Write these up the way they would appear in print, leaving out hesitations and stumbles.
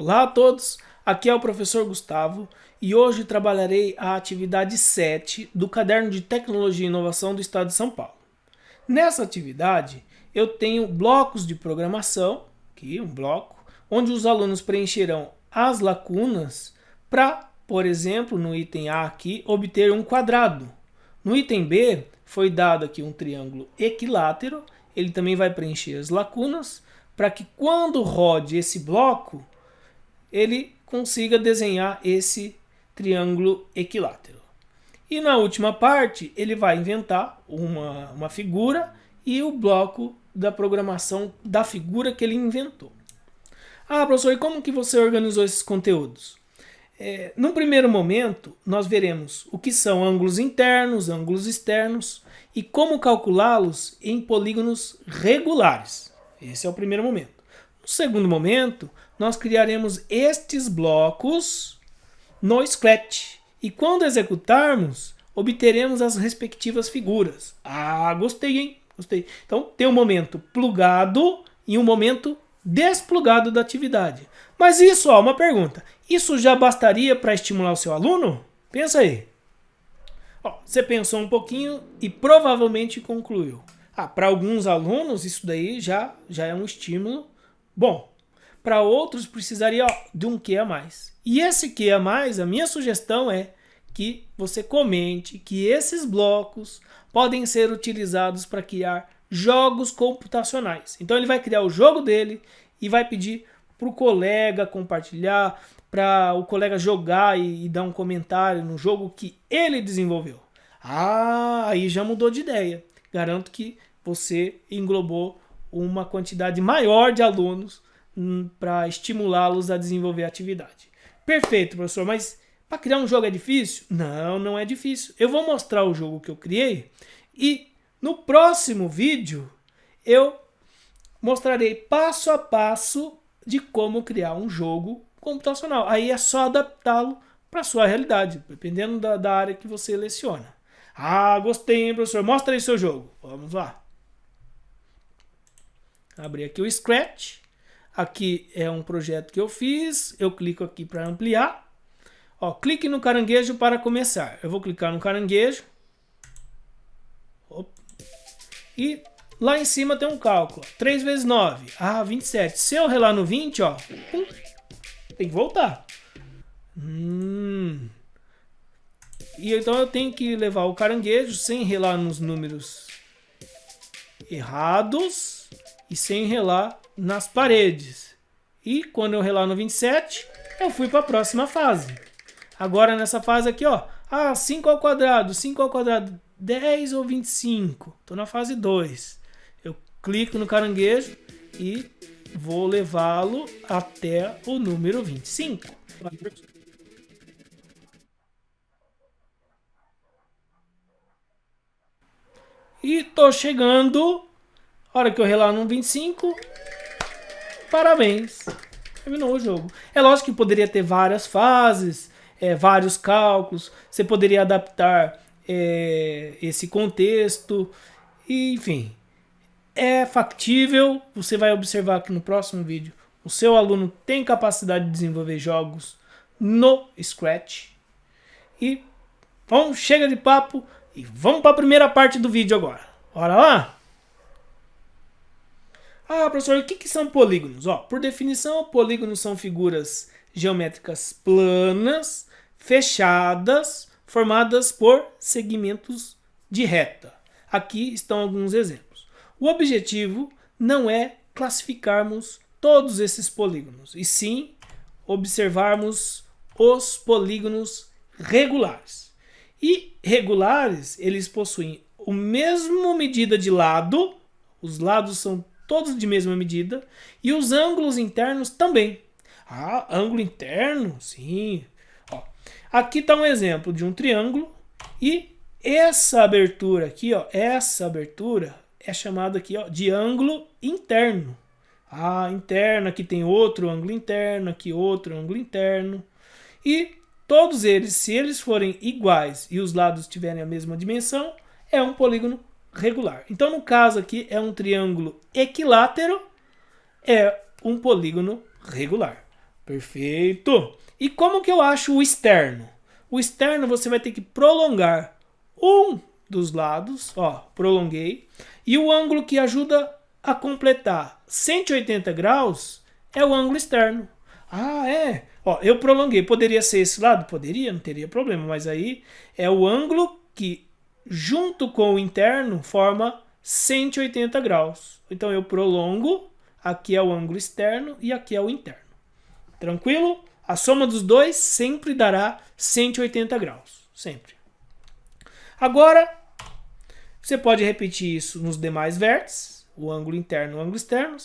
Olá a todos, aqui é o professor Gustavo e hoje trabalharei a atividade 7 do Caderno de Tecnologia e Inovação do Estado de São Paulo. Nessa atividade eu tenho blocos de programação, aqui um bloco, onde os alunos preencherão as lacunas para, por exemplo, no item A aqui, obter um quadrado. No item B foi dado aqui um triângulo equilátero, ele também vai preencher as lacunas para que quando rode esse bloco, ele consiga desenhar esse triângulo equilátero. E na última parte, ele vai inventar uma figura e o bloco da programação da figura que ele inventou. Ah, professor, e como que você organizou esses conteúdos? No primeiro momento, nós veremos o que são ângulos internos, ângulos externos e como calculá-los em polígonos regulares. Esse é o primeiro momento. No segundo momento, nós criaremos estes blocos no Scratch. E quando executarmos, obteremos as respectivas figuras. Ah, gostei, hein? Gostei. Então, tem um momento plugado e um momento desplugado da atividade. Mas isso, ó, uma pergunta. Isso já bastaria para estimular o seu aluno? Pensa aí. Ó, você pensou um pouquinho e provavelmente concluiu. Ah, para alguns alunos isso daí já é um estímulo bom. Para outros precisaria de um que a mais. E esse que a mais, a minha sugestão é que você comente que esses blocos podem ser utilizados para criar jogos computacionais. Então ele vai criar o jogo dele e vai pedir para o colega compartilhar, para o colega jogar e dar um comentário no jogo que ele desenvolveu. Ah, aí já mudou de ideia. Garanto que você englobou uma quantidade maior de alunos para estimulá-los a desenvolver a atividade. Perfeito, professor, mas para criar um jogo é difícil? Não, não é difícil. Eu vou mostrar o jogo que eu criei e no próximo vídeo eu mostrarei passo a passo de como criar um jogo computacional. Aí é só adaptá-lo para a sua realidade, dependendo da área que você seleciona. Ah, gostei, hein, professor? Mostra aí seu jogo. Vamos lá. Abri aqui o Scratch. Aqui é um projeto que eu fiz. Eu clico aqui para ampliar. Ó, clique no caranguejo para começar. Eu vou clicar no caranguejo. Opa. E lá em cima tem um cálculo. 3 vezes 9. Ah, 27. Se eu relar no 20, ó, tem que voltar. E então eu tenho que levar o caranguejo sem relar nos números errados e sem relar nas paredes. E quando eu relar no 27, eu fui para a próxima fase. Agora nessa fase aqui, ó, 5 ao quadrado, 5 ao quadrado, 10 ou 25. Estou na fase 2. Eu clico no caranguejo e vou levá-lo até o número 25. E tô chegando. Hora que eu relar no 25. Parabéns. Terminou o jogo. É lógico que poderia ter várias fases, vários cálculos. Você poderia adaptar esse contexto. Enfim. É factível. Você vai observar aqui no próximo vídeo. O seu aluno tem capacidade de desenvolver jogos no Scratch. E vamos, chega de papo. E vamos para a primeira parte do vídeo agora. Bora lá? Ah, professor, o que são polígonos? Ó, por definição, polígonos são figuras geométricas planas, fechadas, formadas por segmentos de reta. Aqui estão alguns exemplos. O objetivo não é classificarmos todos esses polígonos, e sim observarmos os polígonos regulares. E regulares, eles possuem a mesma medida de lado, os lados são todos de mesma medida, e os ângulos internos também. Ah, ângulo interno? Sim. Ó, aqui está um exemplo de um triângulo, e essa abertura aqui, ó, essa abertura é chamada aqui, ó, de ângulo interno. Ah, interno, aqui tem outro ângulo interno, aqui outro ângulo interno. E todos eles, se eles forem iguais e os lados tiverem a mesma dimensão, é um polígono regular. Então, no caso aqui, é um triângulo equilátero, é um polígono regular. Perfeito. E como que eu acho o externo? O externo você vai ter que prolongar um dos lados, ó, prolonguei. E o ângulo que ajuda a completar 180 graus é o ângulo externo. Ah, é? Ó, eu prolonguei. Poderia ser esse lado? Poderia, não teria problema. Mas aí é o ângulo que, junto com o interno, forma 180 graus. Então eu prolongo. Aqui é o ângulo externo e aqui é o interno. Tranquilo? A soma dos dois sempre dará 180 graus. Sempre. Agora, você pode repetir isso nos demais vértices, o ângulo interno e o ângulo externo.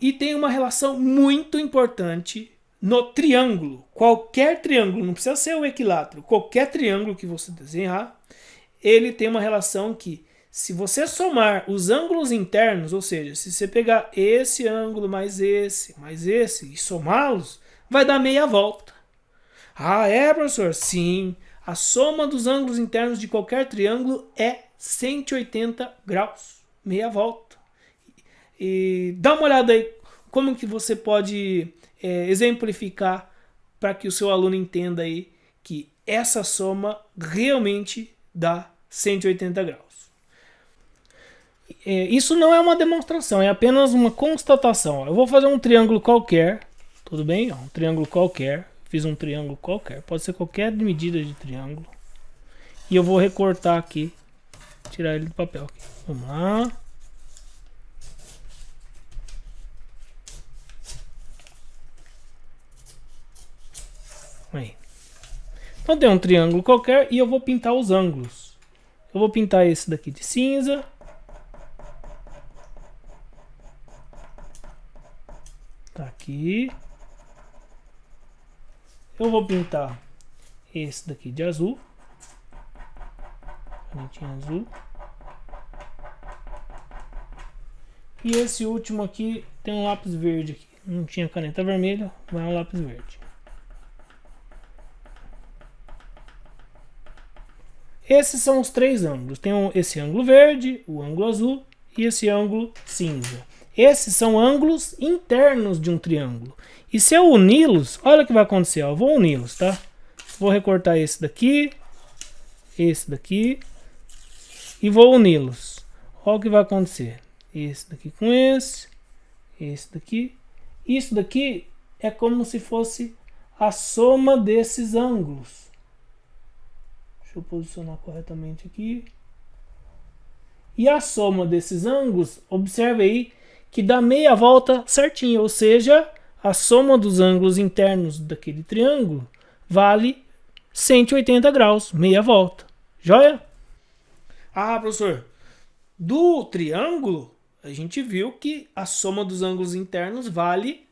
E tem uma relação muito importante no triângulo. Qualquer triângulo, não precisa ser o equilátero, qualquer triângulo que você desenhar, ele tem uma relação que, se você somar os ângulos internos, ou seja, se você pegar esse ângulo mais esse e somá-los, vai dar meia volta. Ah, é, professor? Sim. A soma dos ângulos internos de qualquer triângulo é 180 graus. Meia volta. E dá uma olhada aí como que você pode exemplificar para que o seu aluno entenda aí que essa soma realmente dá 180 graus. Isso não é uma demonstração, é apenas uma constatação. Eu vou fazer um triângulo qualquer, tudo bem? Um triângulo qualquer. Fiz um triângulo qualquer, pode ser qualquer medida de triângulo. E eu vou recortar aqui, tirar ele do papel aqui. Vamos lá. Aí. Então tem um triângulo qualquer e eu vou pintar os ângulos. Eu vou pintar esse daqui de cinza. Tá aqui. Eu vou pintar esse daqui de azul. Canetinha azul. E esse último aqui tem um lápis verde aqui. Não tinha caneta vermelha, vai um lápis verde. Esses são os três ângulos. Tem esse ângulo verde, o ângulo azul e esse ângulo cinza. Esses são ângulos internos de um triângulo. E se eu uni-los, olha o que vai acontecer. Eu vou uni-los, tá? Vou recortar esse daqui e vou uni-los. Olha o que vai acontecer. Esse daqui com esse daqui. Isso daqui é como se fosse a soma desses ângulos. Deixa eu posicionar corretamente aqui. E a soma desses ângulos, observe aí que dá meia volta certinho, ou seja, a soma dos ângulos internos daquele triângulo vale 180 graus, meia volta. Joia? Ah, professor, do triângulo a gente viu que a soma dos ângulos internos vale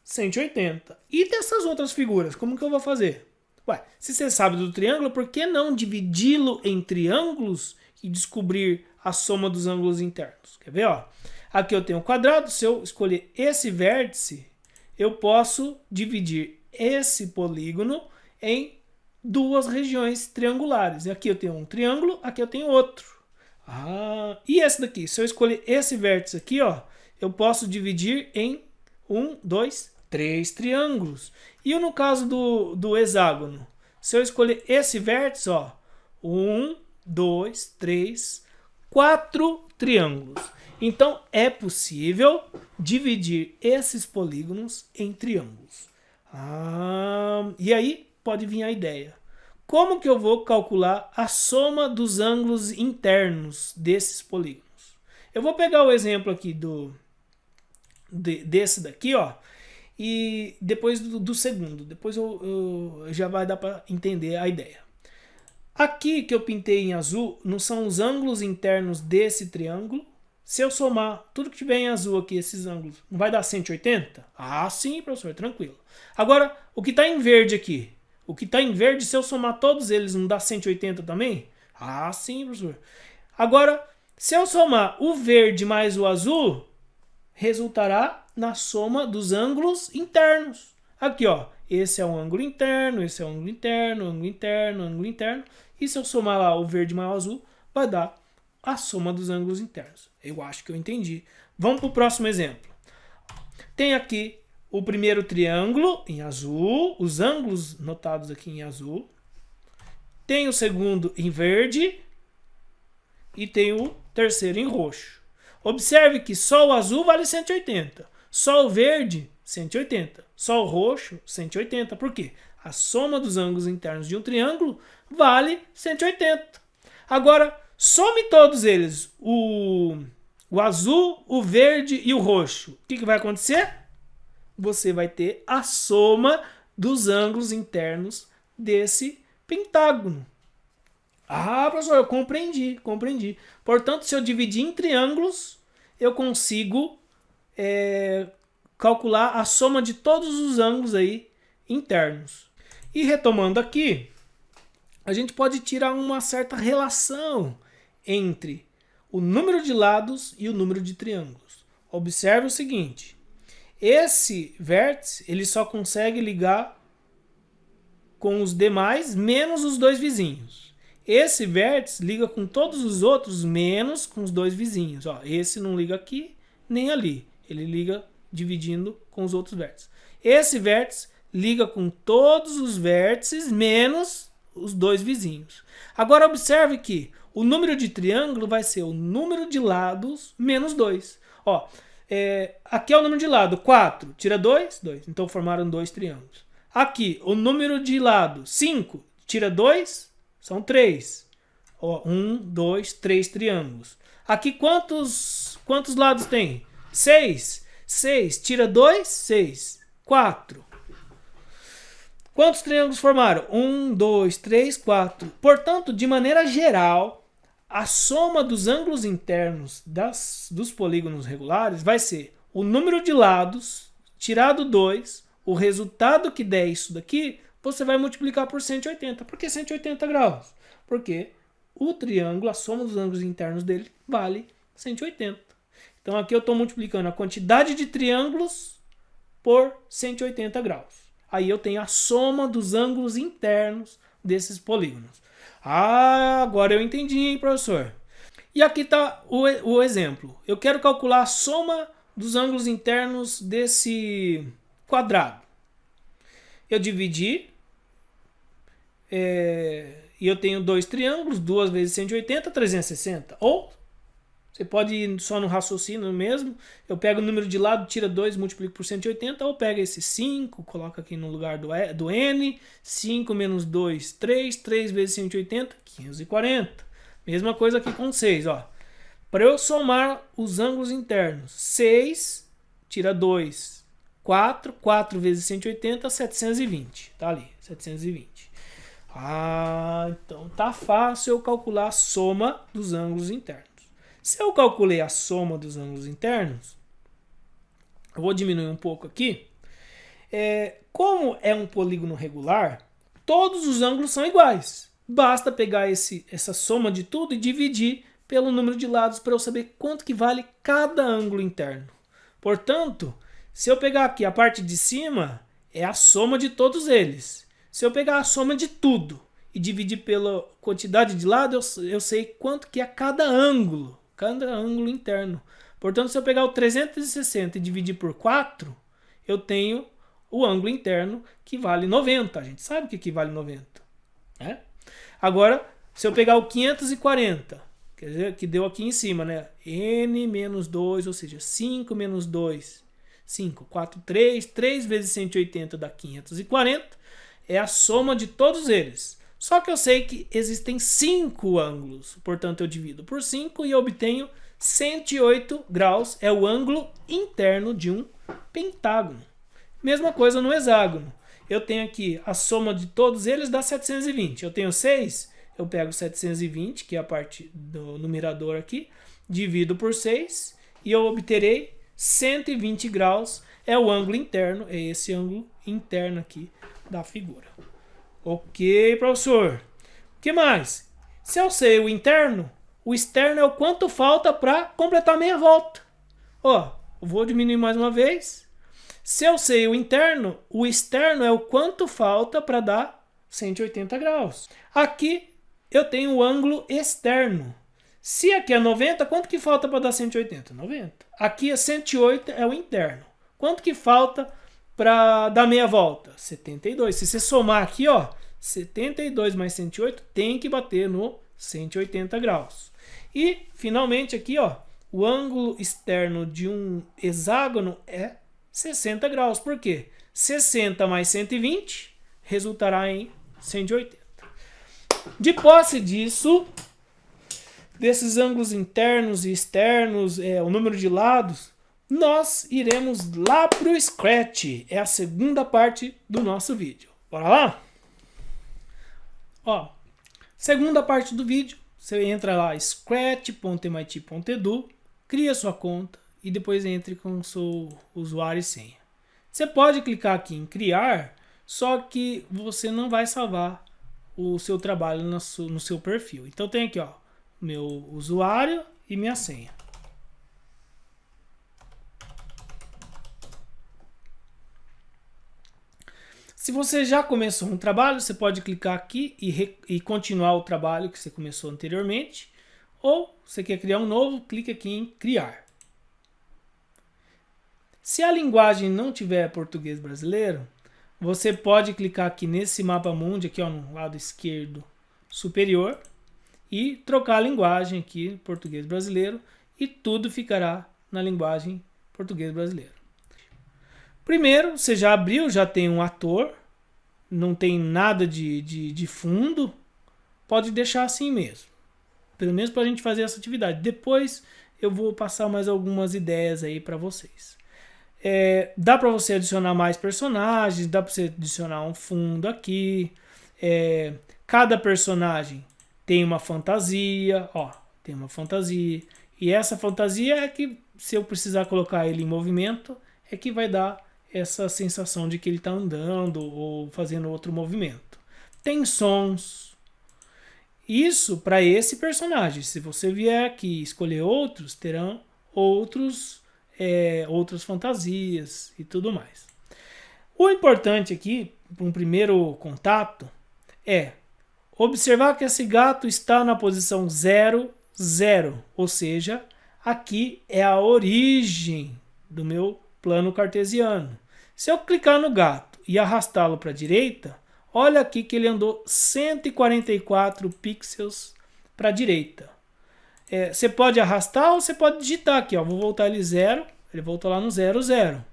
180. E dessas outras figuras, como que eu vou fazer? Ué, se você sabe do triângulo, por que não dividi-lo em triângulos e descobrir a soma dos ângulos internos? Quer ver? Ó? Aqui eu tenho um quadrado. Se eu escolher esse vértice, eu posso dividir esse polígono em duas regiões triangulares. E aqui eu tenho um triângulo, aqui eu tenho outro. Ah, e esse daqui? Se eu escolher esse vértice aqui, ó, eu posso dividir em 1, 2, 3 triângulos. E no caso do hexágono, se eu escolher esse vértice, ó, 1, 2, 3, 4 triângulos. Então é possível dividir esses polígonos em triângulos. E aí pode vir a ideia. Como que eu vou calcular a soma dos ângulos internos desses polígonos? Eu vou pegar o exemplo aqui desse daqui, ó, e depois do segundo. Depois já vai dar para entender a ideia. Aqui que eu pintei em azul não são os ângulos internos desse triângulo. Se eu somar tudo que tiver em azul aqui, esses ângulos, não vai dar 180? Ah, sim, professor, tranquilo. Agora, o que está em verde aqui? O que está em verde, se eu somar todos eles, não dá 180 também? Ah, sim, professor. Agora, se eu somar o verde mais o azul, resultará na soma dos ângulos internos. Aqui, ó, esse é um ângulo interno, esse é um ângulo interno, ângulo interno, ângulo interno. E se eu somar lá o verde mais o azul, vai dar a soma dos ângulos internos. Eu acho que eu entendi. Vamos para o próximo exemplo. Tem aqui o primeiro triângulo em azul, os ângulos notados aqui em azul. Tem o segundo em verde e tem o terceiro em roxo. Observe que só o azul vale 180, só o verde 180, só o roxo 180. Por quê? A soma dos ângulos internos de um triângulo vale 180. Agora, some todos eles, o azul, o verde e o roxo. O que vai acontecer? Você vai ter a soma dos ângulos internos desse pentágono. Ah, professor, eu compreendi. Portanto, se eu dividir em triângulos, eu consigo calcular a soma de todos os ângulos aí internos. E retomando aqui, a gente pode tirar uma certa relação entre o número de lados e o número de triângulos. Observe o seguinte: esse vértice ele só consegue ligar com os demais, menos os dois vizinhos. Esse vértice liga com todos os outros, menos com os dois vizinhos. Ó, esse não liga aqui, nem ali. Ele liga dividindo com os outros vértices. Esse vértice liga com todos os vértices, menos os dois vizinhos. Agora observe que o número de triângulo vai ser o número de lados menos 2. Ó, aqui é o número de lado, 4. Tira 2, 2. Então formaram dois triângulos. Aqui, o número de lado, 5. Tira 2, são 3. Ó, 1, 2, 3 triângulos. Aqui quantos lados tem? 6. 6. Tira 2, 6. 4. Quantos triângulos formaram? 1, 2, 3, 4. Portanto, de maneira geral, a soma dos ângulos internos dos polígonos regulares vai ser o número de lados, tirado 2, o resultado que der isso daqui, você vai multiplicar por 180. Por que 180 graus? Porque o triângulo, a soma dos ângulos internos dele, vale 180. Então aqui eu estou multiplicando a quantidade de triângulos por 180 graus. Aí eu tenho a soma dos ângulos internos desses polígonos. Ah, agora eu entendi, hein, professor? E aqui está o exemplo. Eu quero calcular a soma dos ângulos internos desse quadrado. Eu dividi e eu tenho dois triângulos, 2 vezes 180, 360. Ou você pode ir só no raciocínio mesmo. Eu pego o número de lado, tira 2, multiplico por 180. Ou pega esse 5, coloca aqui no lugar do n. 5 menos 2, 3. 3 vezes 180, 540. Mesma coisa aqui com 6. Para eu somar os ângulos internos, 6, tira 2, 4. 4 vezes 180, 720. Tá ali, 720. Ah, então tá fácil eu calcular a soma dos ângulos internos. Se eu calculei a soma dos ângulos internos, eu vou diminuir um pouco aqui. Como é um polígono regular, todos os ângulos são iguais. Basta pegar essa soma de tudo e dividir pelo número de lados para eu saber quanto que vale cada ângulo interno. Portanto, se eu pegar aqui a parte de cima, é a soma de todos eles. Se eu pegar a soma de tudo e dividir pela quantidade de lado, eu sei quanto que é cada ângulo interno. Portanto, se eu pegar o 360 e dividir por 4, eu tenho o ângulo interno que vale 90. A gente sabe o que vale 90. Né? Agora, se eu pegar o 540, quer dizer, que deu aqui em cima, né? N menos 2, ou seja, 5 menos 2, 5, 4, 3. 3 vezes 180 dá 540. É a soma de todos eles. Só que eu sei que existem 5 ângulos, portanto eu divido por 5 e obtenho 108 graus, é o ângulo interno de um pentágono. Mesma coisa no hexágono. Eu tenho aqui a soma de todos eles dá 720. Eu tenho 6, eu pego 720, que é a parte do numerador aqui, divido por 6 e eu obterei 120 graus, é o ângulo interno, é esse ângulo interno aqui da figura. Ok, professor. O que mais? Se eu sei o interno, o externo é o quanto falta para completar a meia volta. Eu vou diminuir mais uma vez. Se eu sei o interno, o externo é o quanto falta para dar 180 graus. Aqui eu tenho o ângulo externo. Se aqui é 90, quanto que falta para dar 180? 90. Aqui é 108, é o interno. Quanto que falta para dar meia volta? 72. Se você somar aqui, ó, 72 mais 108 tem que bater no 180 graus. E, finalmente, aqui, ó, o ângulo externo de um hexágono é 60 graus. Por quê? 60 mais 120 resultará em 180. De posse disso, desses ângulos internos e externos, o número de lados, nós iremos lá para o Scratch. É a segunda parte do nosso vídeo. Bora lá? Ó, segunda parte do vídeo, você entra lá, scratch.mit.edu, cria sua conta e depois entre com o seu usuário e senha. Você pode clicar aqui em criar, só que você não vai salvar o seu trabalho no seu perfil. Então tem aqui, ó, meu usuário e minha senha. Se você já começou um trabalho, você pode clicar aqui e continuar o trabalho que você começou anteriormente. Ou você quer criar um novo, clique aqui em criar. Se a linguagem não tiver português brasileiro, você pode clicar aqui nesse mapa mundi, aqui ó, no lado esquerdo superior, e trocar a linguagem aqui, português brasileiro, e tudo ficará na linguagem português brasileiro. Primeiro, você já abriu, já tem um ator, não tem nada de fundo, pode deixar assim mesmo. Pelo menos para a gente fazer essa atividade. Depois eu vou passar mais algumas ideias aí para vocês. Dá para você adicionar mais personagens, dá para você adicionar um fundo aqui. Cada personagem tem uma fantasia, ó, tem uma fantasia. E essa fantasia é que, se eu precisar colocar ele em movimento, é que vai dar essa sensação de que ele está andando ou fazendo outro movimento. Tem sons. Isso para esse personagem. Se você vier aqui escolher outros, terão outras fantasias e tudo mais. O importante aqui, para um primeiro contato, é observar que esse gato está na posição 0, 0. Ou seja, aqui é a origem do meu plano cartesiano. Se eu clicar no gato e arrastá-lo para a direita, olha aqui que ele andou 144 pixels para a direita. Você pode arrastar ou você pode digitar aqui. Ó, vou voltar ele 0, ele voltou lá no 0, 0.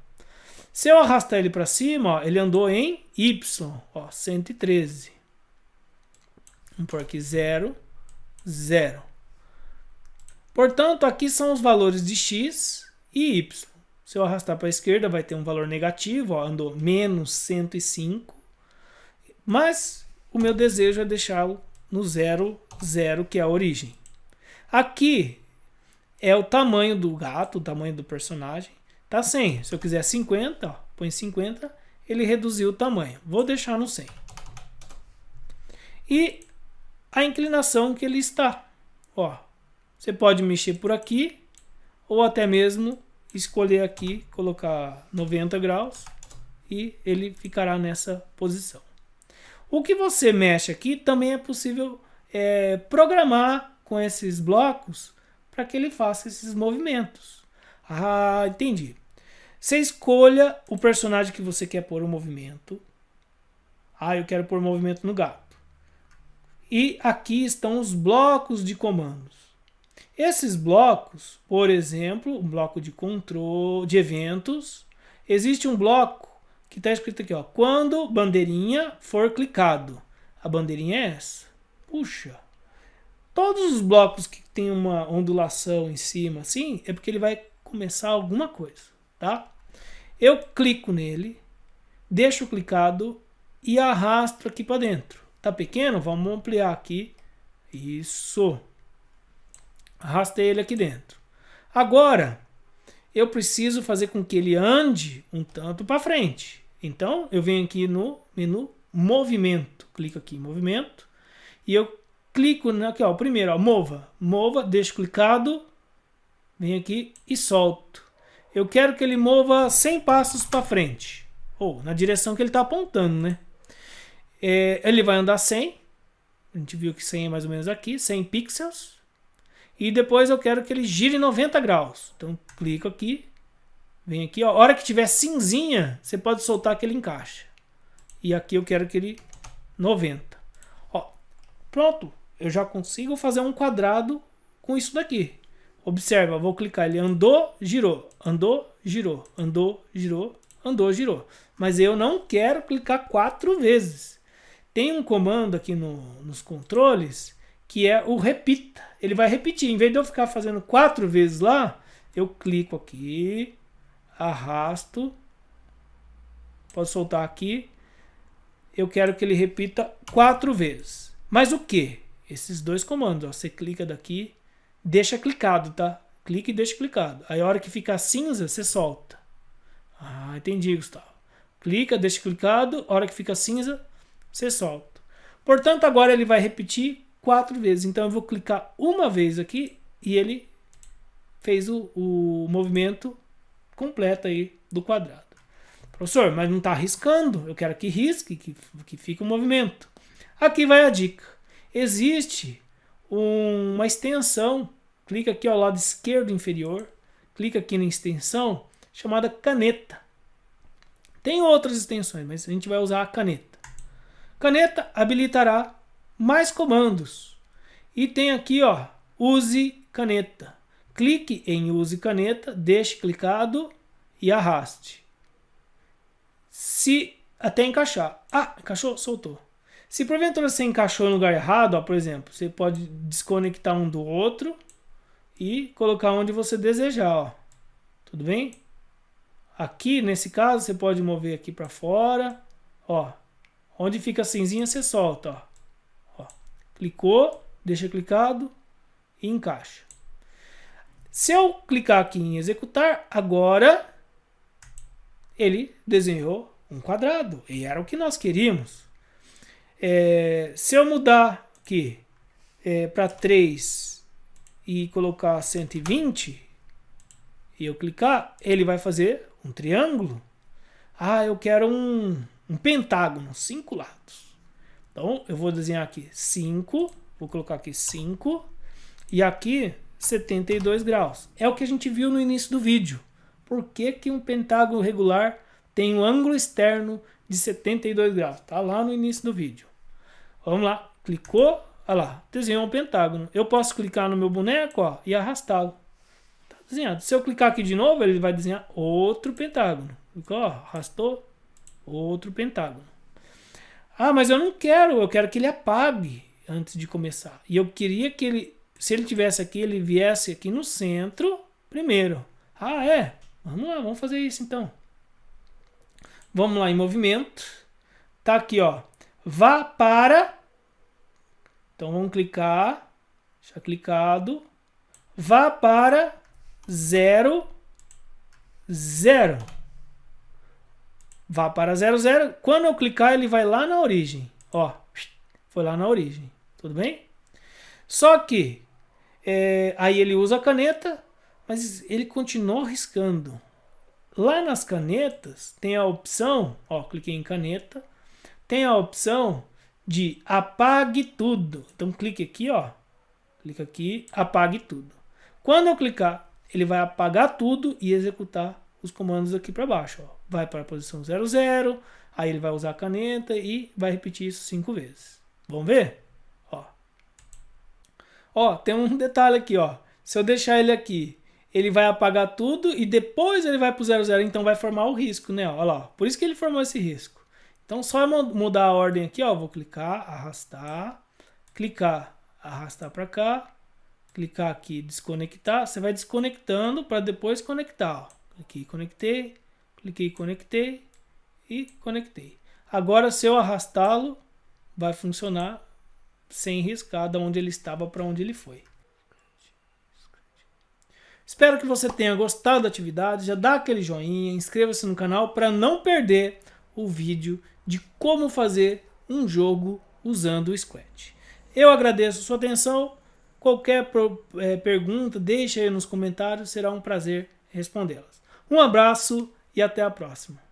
Se eu arrastar ele para cima, ó, ele andou em Y, ó, 113. Vamos pôr aqui 0, 0. Portanto, aqui são os valores de X e Y. Se eu arrastar para a esquerda, vai ter um valor negativo, ó, andou menos 105. Mas o meu desejo é deixá-lo no 0, 0, que é a origem. Aqui é o tamanho do gato, o tamanho do personagem. Tá 100. Se eu quiser 50, ó, põe 50, ele reduziu o tamanho. Vou deixar no 100. E a inclinação que ele está. Ó, você pode mexer por aqui ou até mesmo escolher aqui, colocar 90 graus e ele ficará nessa posição. O que você mexe aqui também é possível programar com esses blocos para que ele faça esses movimentos. Ah, entendi. Você escolha o personagem que você quer pôr o movimento. Ah, eu quero pôr movimento no gato. E aqui estão os blocos de comandos. Esses blocos, por exemplo, um bloco de controle de eventos, existe um bloco que está escrito aqui, ó, quando bandeirinha for clicado. A bandeirinha é essa. Puxa. Todos os blocos que tem uma ondulação em cima, assim, é porque ele vai começar alguma coisa, tá? Eu clico nele, deixo clicado e arrasto aqui para dentro. Tá pequeno? Vamos ampliar aqui. Isso. Arrastei ele aqui dentro. Agora, eu preciso fazer com que ele ande um tanto para frente. Então, eu venho aqui no menu Movimento. Clico aqui em Movimento. E eu clico aqui, ó, primeiro, ó, Mova. Mova, deixo clicado. Venho aqui e solto. Eu quero que ele mova 100 passos para frente. Ou na direção que ele está apontando, né? Ele vai andar 100. A gente viu que 100 é mais ou menos aqui. 100 pixels. E depois eu quero que ele gire 90 graus. Então, clico aqui Vem aqui, ó. A hora que tiver cinzinha, você pode soltar que ele encaixa. E aqui eu quero que ele 90. Ó, pronto. Eu já consigo fazer um quadrado com isso daqui. Observa, vou clicar, ele andou, girou, andou, girou, andou, girou, andou, girou. Mas eu não quero clicar 4 vezes. Tem um comando aqui nos controles que é o repita. Ele vai repetir. Em vez de eu ficar fazendo 4 vezes lá, eu clico aqui, arrasto, posso soltar aqui. Eu quero que ele repita 4 vezes. Mas o que? Esses 2 comandos. Ó, você clica daqui, deixa clicado, tá? Clica e deixa clicado. Aí a hora que ficar cinza, você solta. Ah, entendi, Gustavo. Clica, deixa clicado. A hora que fica cinza, você solta. Portanto, agora ele vai repetir 4 vezes. Então eu vou clicar uma vez aqui e ele fez o movimento completo aí do quadrado. Professor, mas não está riscando. Eu quero que risque, que fique o movimento. Aqui vai a dica. Existe uma extensão. Clica aqui ao lado esquerdo inferior. Clica aqui na extensão chamada caneta. Tem outras extensões, mas a gente vai usar a caneta. Caneta habilitará mais comandos. E tem aqui, ó, use caneta. Clique em use caneta, deixe clicado e arraste. Se até encaixar. Ah, encaixou, soltou. Se porventura você encaixou no lugar errado, ó, por exemplo, você pode desconectar um do outro e colocar onde você desejar, ó. Tudo bem? Aqui, nesse caso, você pode mover aqui para fora, ó. Onde fica cinzinha, você solta, ó. Clicou, deixa clicado e encaixa. Se eu clicar aqui em executar, agora ele desenhou um quadrado. E era o que nós queríamos. Se eu mudar aqui para 3 e colocar 120 e eu clicar, ele vai fazer um triângulo. Ah, eu quero um pentágono, 5 lados. Então eu vou desenhar aqui 5, vou colocar aqui 5 e aqui 72 graus. É o que a gente viu no início do vídeo. Por que que um pentágono regular tem um ângulo externo de 72 graus? Tá lá no início do vídeo. Vamos lá, clicou, olha lá, desenhou um pentágono. Eu posso clicar no meu boneco, ó, e arrastá-lo. Tá desenhado. Se eu clicar aqui de novo, ele vai desenhar outro pentágono. Clicou, ó, arrastou, outro pentágono. Ah, mas eu não quero, eu quero que ele apague antes de começar. E eu queria que ele, se ele tivesse aqui, ele viesse aqui no centro primeiro. Ah, é? Vamos lá, vamos fazer isso então. Vamos lá em movimento. Tá aqui, ó. Vá para. Então vamos clicar. Deixa clicado. Vá para 0, 0. Vá para 0, 0. Quando eu clicar, ele vai lá na origem. Ó, foi lá na origem. Tudo bem? Só que aí ele usa a caneta, mas ele continua riscando. Lá nas canetas tem a opção, ó, cliquei em caneta, tem a opção de apague tudo. Então clique aqui, ó, clica aqui, apague tudo. Quando eu clicar, ele vai apagar tudo e executar os comandos aqui para baixo, ó. Vai para a posição 0, 0, aí ele vai usar a caneta e vai repetir isso 5 vezes. Vamos ver? Ó, tem um detalhe aqui, ó. Se eu deixar ele aqui, ele vai apagar tudo e depois ele vai para o 0, 0, então vai formar o risco, né? Olha lá, por isso que ele formou esse risco. Então só eu mudar a ordem aqui, ó, vou clicar, arrastar, clicar, arrastar para cá, clicar aqui, desconectar, você vai desconectando para depois conectar, ó. Cliquei, conectei e conectei. Agora se eu arrastá-lo, vai funcionar sem riscar de onde ele estava para onde ele foi. Espero que você tenha gostado da atividade, já dá aquele joinha, inscreva-se no canal para não perder o vídeo de como fazer um jogo usando o Scratch. Eu agradeço a sua atenção, qualquer pergunta deixe aí nos comentários, será um prazer respondê-las. Um abraço e até a próxima.